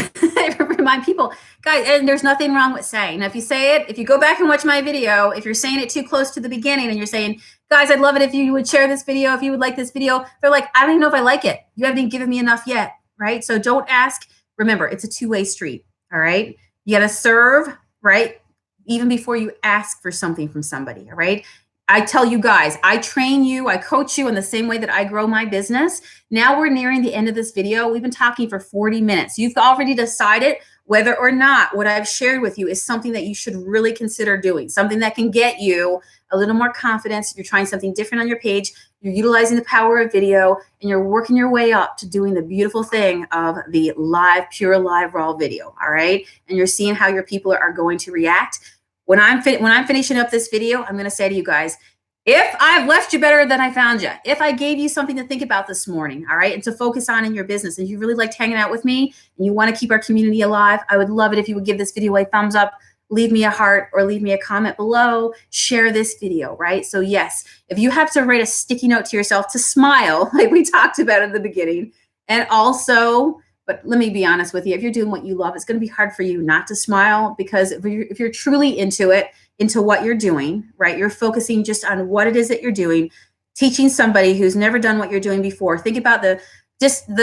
remind people, guys, and there's nothing wrong with saying. Now, if you say it, if you go back and watch my video, if you're saying it too close to the beginning and you're saying, "Guys, I'd love it if you would share this video, if you would like this video," they're like, "I don't even know if I like it. You haven't even given me enough yet," right? So don't ask. Remember, it's a two-way street, all right? You got to serve, right? Even before you ask for something from somebody, all right? I tell you guys, I train you, I coach you in the same way that I grow my business. Now we're nearing the end of this video. We've been talking for 40 minutes. You've already decided whether or not what I've shared with you is something that you should really consider doing, something that can get you a little more confidence. You're trying something different on your page. You're utilizing the power of video, and you're working your way up to doing the beautiful thing of the live, pure live raw video, all right? And you're seeing how your people are going to react. When I'm finishing up this video, I'm going to say to you guys, if I've left you better than I found you, if I gave you something to think about this morning, all right, and to focus on in your business, and you really liked hanging out with me and you want to keep our community alive, I would love it if you would give this video a thumbs up, leave me a heart, or leave me a comment below, share this video, right? So yes, if you have to write a sticky note to yourself to smile, like we talked about at the beginning, and also, but let me be honest with you, if you're doing what you love, it's going to be hard for you not to smile, because if you're truly into it, into what you're doing, right? You're focusing just on what it is that you're doing, teaching somebody who's never done what you're doing before. Think about the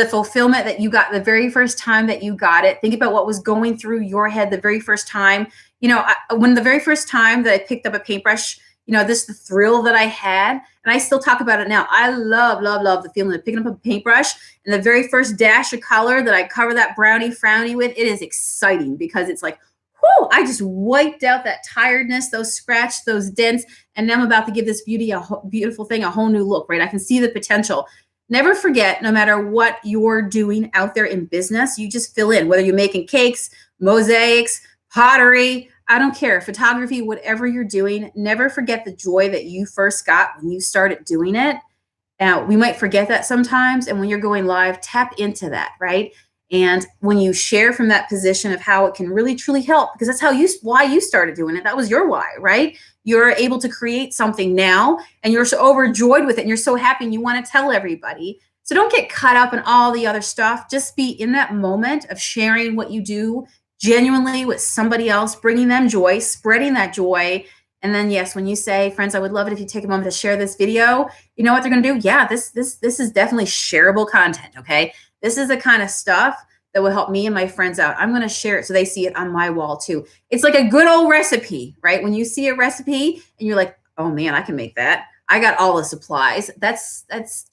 fulfillment that you got the very first time that you got it. Think about what was going through your head the very first time. You know, when the very first time that I picked up a paintbrush, you know, the thrill that I had, and I still talk about it now. I love the feeling of picking up a paintbrush and the very first dash of color that I cover that brownie frowny with. It is exciting because it's like, whoo, I just wiped out that tiredness, those scratches, those dents, and now I'm about to give this beautiful thing a whole new look, right? I can see the potential. Never forget, no matter what you're doing out there in business, you just fill in, whether you're making cakes, mosaics, pottery, I don't care, photography, whatever you're doing, never forget the joy that you first got when you started doing it. Now, we might forget that sometimes, and when you're going live, tap into that, right? And when you share from that position of how it can really truly help, because that's why you started doing it. That was your why, right? You're able to create something now, and you're so overjoyed with it, and you're so happy, and you want to tell everybody. So don't get caught up in all the other stuff. Just be in that moment of sharing what you do genuinely with somebody else, bringing them joy, spreading that joy. And then, yes, when you say, "Friends, I would love it if you take a moment to share this video," you know what they're going to do? Yeah, this is definitely shareable content, okay? This is the kind of stuff that will help me and my friends out. I'm going to share it so they see it on my wall too. It's like a good old recipe, right? When you see a recipe and you're like, "Oh man, I can make that. I got all the supplies." That's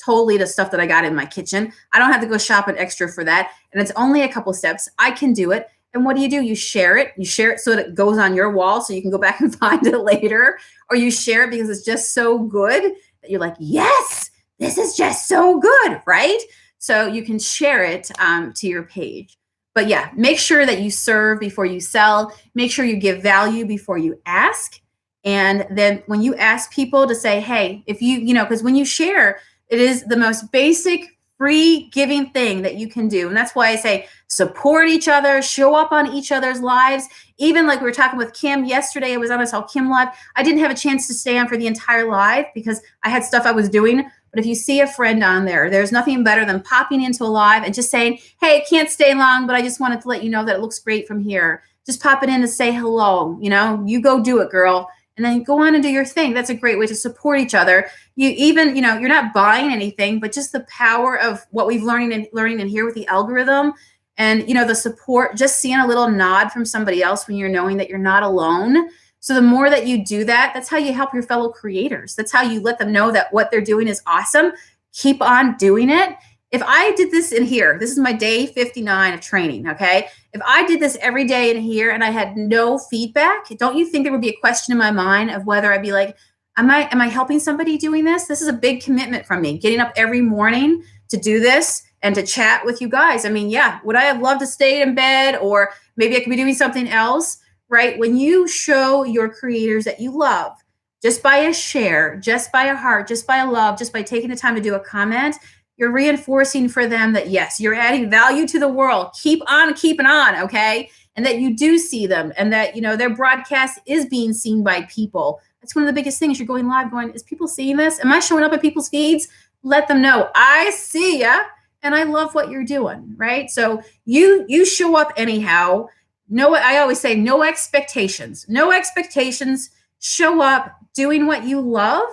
totally the stuff that I got in my kitchen. I don't have to go shopping extra for that. And it's only a couple steps. I can do it. And what do? You share it. You share it so that it goes on your wall so you can go back and find it later. Or you share it because it's just so good that you're like, "Yes, this is just so good," right? So you can share it to your page. But yeah, make sure that you serve before you sell. Make sure you give value before you ask. And then when you ask people to say, "Hey, if you know," because when you share, it is the most basic free giving thing that you can do. And that's why I say support each other, show up on each other's lives. Even like we were talking with Kim yesterday, I was on, I saw Kim live. I didn't have a chance to stay on for the entire live because I had stuff I was doing. But if you see a friend on there, there's nothing better than popping into a live and just saying, hey, can't stay long, but I just wanted to let you know that it looks great from here. Just pop it in to say hello. You know, you go do it, girl. And then go on and do your thing. That's a great way to support each other. You even, you know, you're not buying anything, but just the power of what we've learning in here with the algorithm and, you know, the support, just seeing a little nod from somebody else when you're knowing that you're not alone. So the more that you do that, that's how you help your fellow creators. That's how you let them know that what they're doing is awesome. Keep on doing it. If I did this in here, this is my day 59 of training, okay? If I did this every day in here and I had no feedback, don't you think there would be a question in my mind of whether I'd be like, am I helping somebody doing this? This is a big commitment from me, getting up every morning to do this and to chat with you guys. I mean, yeah, would I have loved to stay in bed or maybe I could be doing something else, right? When you show your creators that you love, just by a share, just by a heart, just by a love, just by taking the time to do a comment, you're reinforcing for them that, yes, you're adding value to the world. Keep on keeping on, okay? And that you do see them and that, you know, their broadcast is being seen by people. That's one of the biggest things. You're going live going, is people seeing this? Am I showing up at people's feeds? Let them know, I see ya and I love what you're doing, right? So you show up anyhow. No, I always say no expectations. No expectations. Show up doing what you love.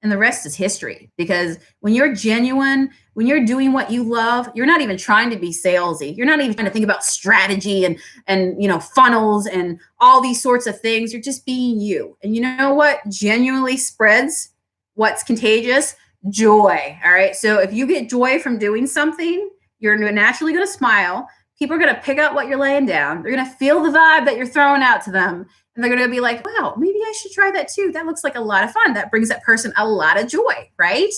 And the rest is history, because when you're genuine, when you're doing what you love, you're not even trying to be salesy. You're not even trying to think about strategy and you know, funnels and all these sorts of things. You're just being you. And you know what genuinely spreads what's contagious? Joy. All right. So if you get joy from doing something, you're naturally going to smile. People are going to pick out what you're laying down. They're going to feel the vibe that you're throwing out to them. And they're going to be like, wow, maybe I should try that too. That looks like a lot of fun. That brings that person a lot of joy, right?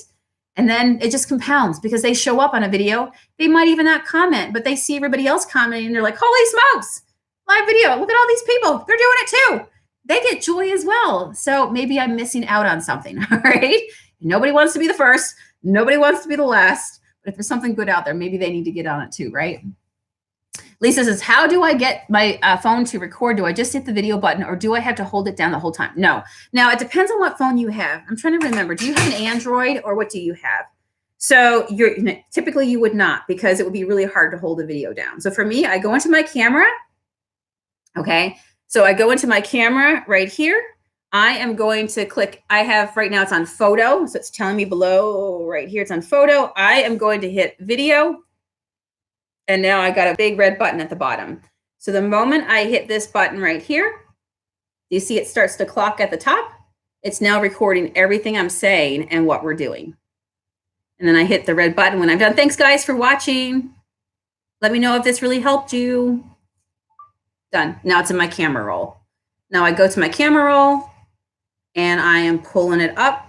And then it just compounds because they show up on a video. They might even not comment, but they see everybody else commenting and they're like, holy smokes, live video. Look at all these people. They're doing it too. They get joy as well. So maybe I'm missing out on something, all right? Nobody wants to be the first. Nobody wants to be the last. But if there's something good out there, maybe they need to get on it too, right? Lisa says, how do I get my phone to record? Do I just hit the video button or do I have to hold it down the whole time? No. Now, it depends on what phone you have. I'm trying to remember. Do you have an Android or what do you have? So typically you would not, because it would be really hard to hold the video down. So for me, I go into my camera. Okay. So I go into my camera right here. I am going to click. I have right now it's on photo. So it's telling me below right here. It's on photo. I am going to hit video. And now I got a big red button at the bottom. So the moment I hit this button right here, you see it starts to clock at the top. It's now recording everything I'm saying and what we're doing. And then I hit the red button when I'm done. Thanks, guys, for watching. Let me know if this really helped you. Done. Now it's in my camera roll. Now I go to my camera roll and I am pulling it up.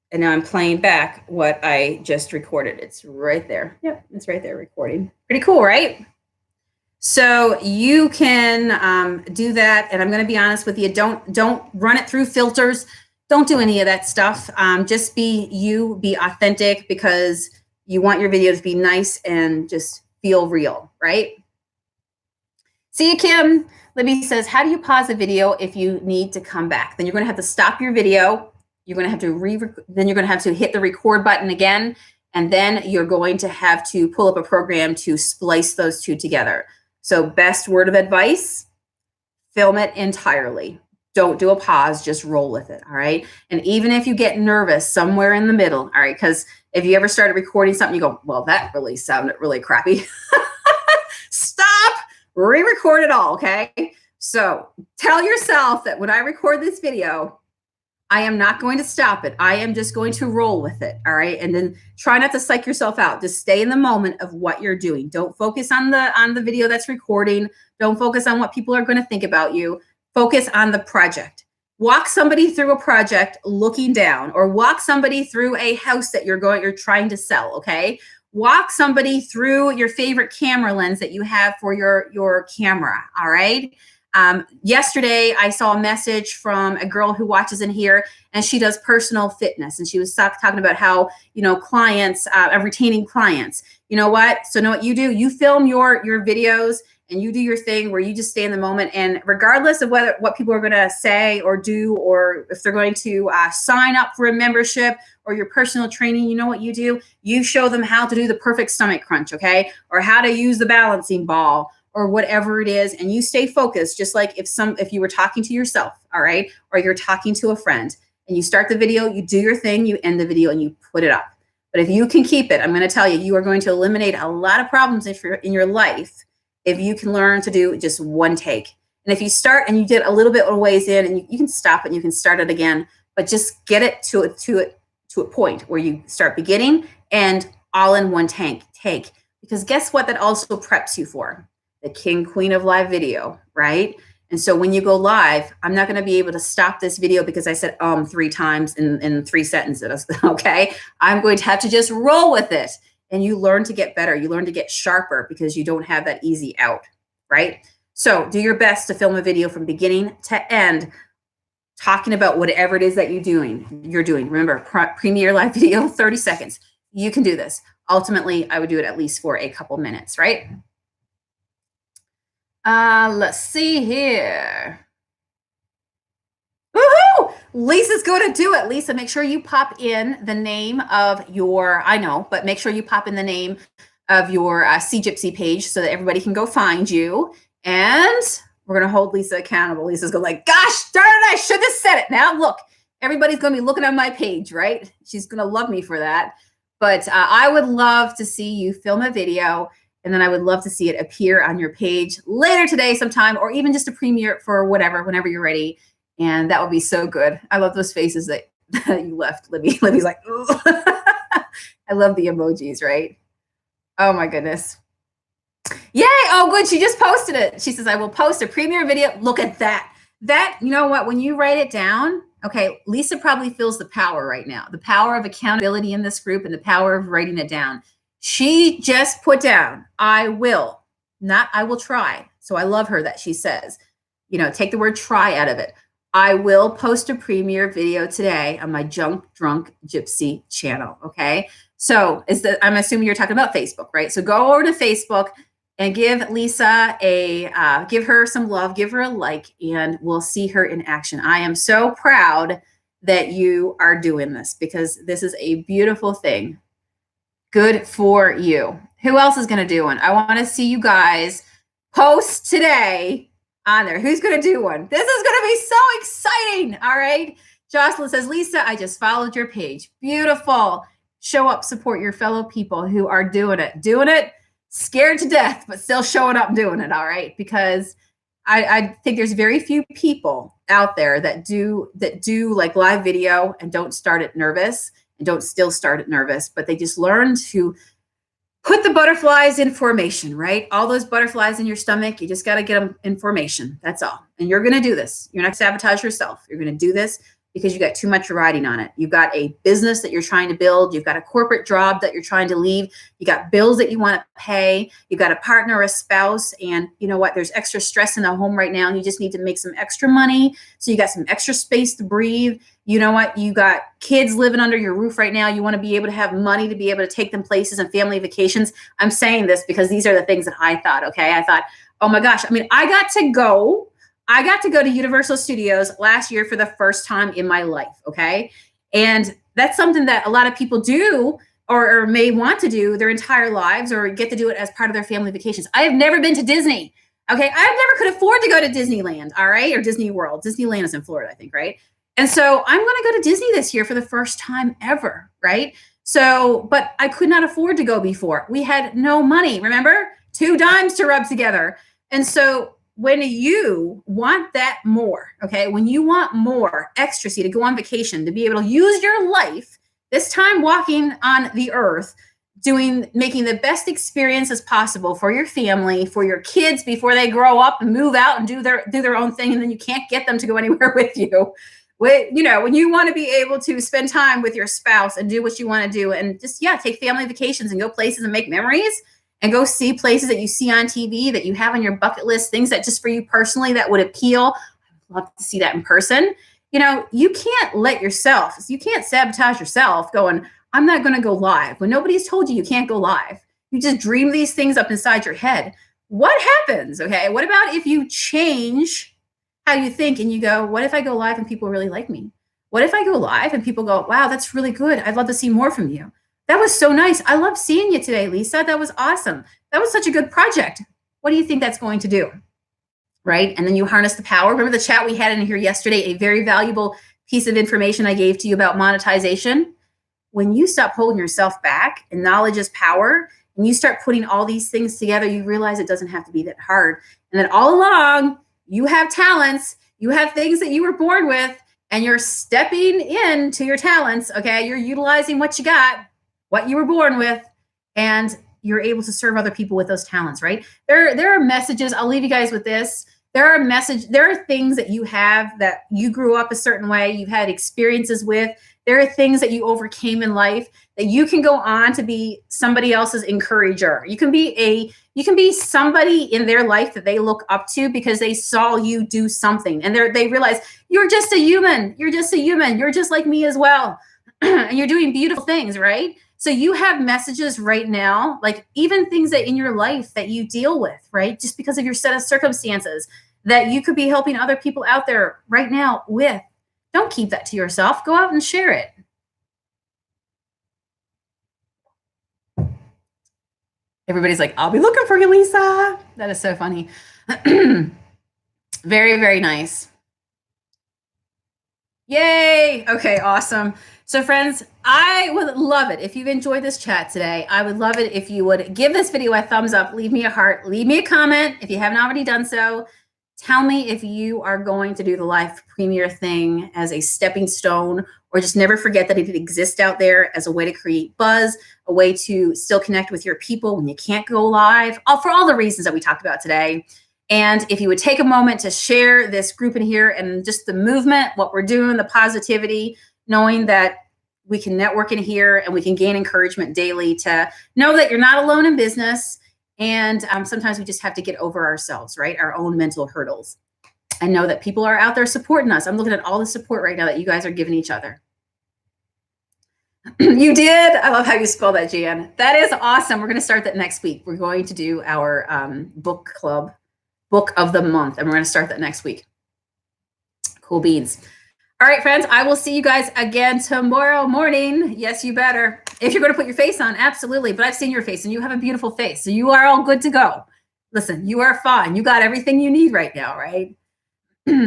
And now I'm playing back what I just recorded. It's right there. Yep, it's right there recording. Pretty cool, right? So you can do that. And I'm going to be honest with you. Don't run it through filters. Don't do any of that stuff. Just be you, be authentic, because you want your video to be nice and just feel real, right? See you, Kim. Libby says, how do you pause a video if you need to come back? Then you're going to have to stop your video. You're going to have to then you're going to have to hit the record button again. And then you're going to have to pull up a program to splice those two together. So best word of advice, film it entirely. Don't do a pause, just roll with it. All right. And even if you get nervous somewhere in the middle, all right, because if you ever started recording something, you go, well, that really sounded really crappy. Stop, re-record it all. Okay. So tell yourself that when I record this video, I am not going to stop it. I am just going to roll with it. All right. And then try not to psych yourself out. Just stay in the moment of what you're doing. Don't focus on the video that's recording. Don't focus on what people are going to think about you. Focus on the project. Walk somebody through a project looking down, or walk somebody through a house that you're trying to sell. Okay. Walk somebody through your favorite camera lens that you have for your camera. All right. Yesterday, I saw a message from a girl who watches in here, and she does personal fitness. And she was talking about how, clients, retaining clients. You know what? So know what you do? You film your videos and you do your thing where you just stay in the moment. And regardless of what people are going to say or do, or if they're going to sign up for a membership or your personal training, you know what you do? You show them how to do the perfect stomach crunch, okay? Or how to use the balancing ball, or whatever it is, and you stay focused, just like if you were talking to yourself, all right, or you're talking to a friend, and you start the video, you do your thing, you end the video, and you put it up. But if you can keep it, I'm going to tell you, you are going to eliminate a lot of problems in your life if you can learn to do just one take. And if you start and you get a little bit of ways in, and you can stop it, and you can start it again, but just get it to a point where you start beginning and all in one take. Because guess what? That also preps you for the king, queen of live video, right? And so when you go live, I'm not going to be able to stop this video because I said 3 times in 3 sentences, okay? I'm going to have to just roll with it. And you learn to get better. You learn to get sharper because you don't have that easy out, right? So do your best to film a video from beginning to end, talking about whatever it is that you're doing. Remember, premiere live video, 30 seconds. You can do this. Ultimately, I would do it at least for a couple minutes, right? Let's see here. Woohoo! Lisa's going to do it. Lisa, make sure you pop in the name of your, but make sure you pop in the name of your Sea Gypsy page so that everybody can go find you. And we're going to hold Lisa accountable. Lisa's going like, gosh darn it, I should have said it. Now look, everybody's going to be looking on my page, right? She's going to love me for that. But I would love to see you film a video, and then I would love to see it appear on your page later today sometime, or even just a premiere it for whenever you're ready. And that would be so good. I love those faces that you left, Libby. Libby's like, I love the emojis, right? Oh my goodness. Yay. Oh, good. She just posted it. She says, I will post a premiere video. Look at that. That, you know what, when you write it down, okay, Lisa probably feels the power right now, the power of accountability in this group and the power of writing it down. She just put down, I will, not I will try. So I love her that she says, take the word try out of it. I will post a premiere video today on my Drunk Gypsy channel, okay? So I'm assuming you're talking about Facebook, right? So go over to Facebook and give Lisa give her some love, give her a like, and we'll see her in action. I am so proud that you are doing this because this is a beautiful thing. Good for you. Who else is going to do one? I want to see you guys post today on there. Who's going to do one? This is going to be so exciting. All right. Jocelyn says, Lisa, I just followed your page. Beautiful. Show up, support your fellow people who are doing it. Scared to death, but still showing up and doing it, all right? Because I think there's very few people out there that do like live video and don't start it nervous and don't still start it nervous, but they just learn to put the butterflies in formation, right? All those butterflies in your stomach, you just got to get them in formation. That's all. And you're going to do this. You're not sabotage yourself. You're going to do this because you got too much riding on it. You've got a business that you're trying to build. You've got a corporate job that you're trying to leave. You got bills that you want to pay. You've got a partner or a spouse. And you know what? There's extra stress in the home right now. And you just need to make some extra money. So you got some extra space to breathe. You know what? You got kids living under your roof right now. You want to be able to have money to be able to take them places and family vacations. I'm saying this because these are the things that I thought, okay? I thought, oh my gosh. I mean, I got to go to Universal Studios last year for the first time in my life, okay? And that's something that a lot of people do or may want to do their entire lives or get to do it as part of their family vacations. I have never been to Disney, okay? I never could afford to go to Disneyland, all right? Or Disney World. Disneyland is in Florida, I think, right? And so I'm going to go to Disney this year for the first time ever, right? So, but I could not afford to go before. We had no money, remember? 2 dimes to rub together. And so when you want that more, okay, when you want more ecstasy to go on vacation, to be able to use your life, this time walking on the earth, making the best experiences possible for your family, for your kids before they grow up and move out and do their own thing, and then you can't get them to go anywhere with you. When you want to be able to spend time with your spouse and do what you want to do and just, take family vacations and go places and make memories, and go see places that you see on TV that you have on your bucket list, things that just for you personally that would appeal. I'd love to see that in person. You know, you can't sabotage yourself going, I'm not going to go live when nobody's told you can't go live. You just dream these things up inside your head. What happens? Okay. What about if you change how you think and you go, what if I go live and people really like me? What if I go live and people go, wow, that's really good. I'd love to see more from you. That was so nice. I love seeing you today, Lisa. That was awesome. That was such a good project. What do you think that's going to do? Right? And then you harness the power. Remember the chat we had in here yesterday, a very valuable piece of information I gave to you about monetization? When you stop holding yourself back and knowledge is power, and you start putting all these things together, you realize it doesn't have to be that hard. And then all along, you have talents, you have things that you were born with, and you're stepping into your talents, okay? You're utilizing what you got, what you were born with, and you're able to serve other people with those talents, right? There are messages, I'll leave you guys with this. There are things that you have that you grew up a certain way, you've had experiences with. There are things that you overcame in life that you can go on to be somebody else's encourager. You can be somebody in their life that they look up to because they saw you do something and they realize you're just a human. You're just a human. You're just like me as well. And you're doing beautiful things, right? So you have messages right now, like even things that in your life that you deal with, right? Just because of your set of circumstances that you could be helping other people out there right now with. Don't keep that to yourself. Go out and share it. Everybody's like, I'll be looking for you, Lisa. That is so funny. Very, very nice. Yay. Okay, awesome. So friends, I would love it if you've enjoyed this chat today. I would love it if you would give this video a thumbs up, leave me a heart, leave me a comment if you haven't already done so. Tell me if you are going to do the live premiere thing as a stepping stone, or just never forget that it exists out there as a way to create buzz, a way to still connect with your people when you can't go live, for all the reasons that we talked about today. And if you would take a moment to share this group in here and just the movement, what we're doing, the positivity, knowing that we can network in here and we can gain encouragement daily to know that you're not alone in business. And sometimes we just have to get over ourselves, right? Our own mental hurdles. I know that people are out there supporting us. I'm looking at all the support right now that you guys are giving each other. You did? I love how you spell that, Jan. That is awesome. We're going to start that next week. We're going to do our book club, book of the month, and we're going to start that next week. Cool beans. All right, friends, I will see you guys again tomorrow morning. Yes, you better. If you're going to put your face on, absolutely. But I've seen your face and you have a beautiful face. So you are all good to go. Listen, you are fine. You got everything you need right now, right?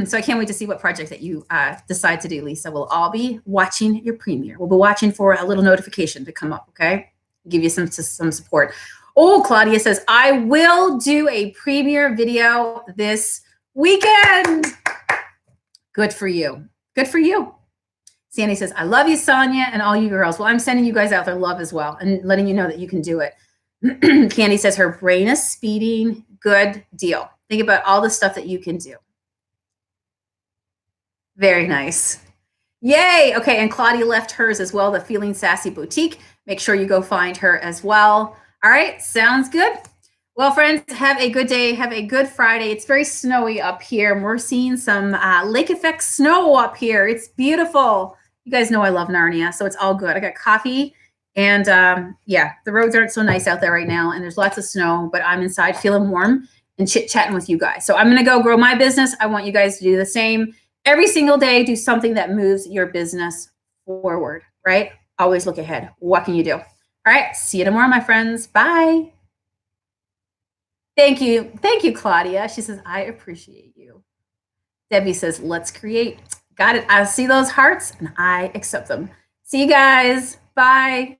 So I can't wait to see what project that you decide to do, Lisa. We'll all be watching your premiere. We'll be watching for a little notification to come up, okay? Give you some support. Oh, Claudia says, I will do a premiere video this weekend. Good for you. Good for you. Sandy says, I love you, Sonia, and all you girls. Well, I'm sending you guys out there love as well and letting you know that you can do it. Candy says her brain is speeding. Good deal. Think about all the stuff that you can do. Very nice. Yay. Okay. And Claudia left hers as well, the Feeling Sassy Boutique. Make sure you go find her as well. All right. Sounds good. Well, friends, have a good day. Have a good Friday. It's very snowy up here. And we're seeing some lake effect snow up here. It's beautiful. You guys know I love Narnia, so it's all good. I got coffee and yeah, the roads aren't so nice out there right now. And there's lots of snow, but I'm inside feeling warm and chit-chatting with you guys. So I'm going to go grow my business. I want you guys to do the same. Every single day, do something that moves your business forward, right? Always look ahead. What can you do? All right. See you tomorrow, my friends. Bye. Thank you. Thank you, Claudia. She says, I appreciate you. Debbie says, let's create. Got it. I see those hearts and I accept them. See you guys. Bye.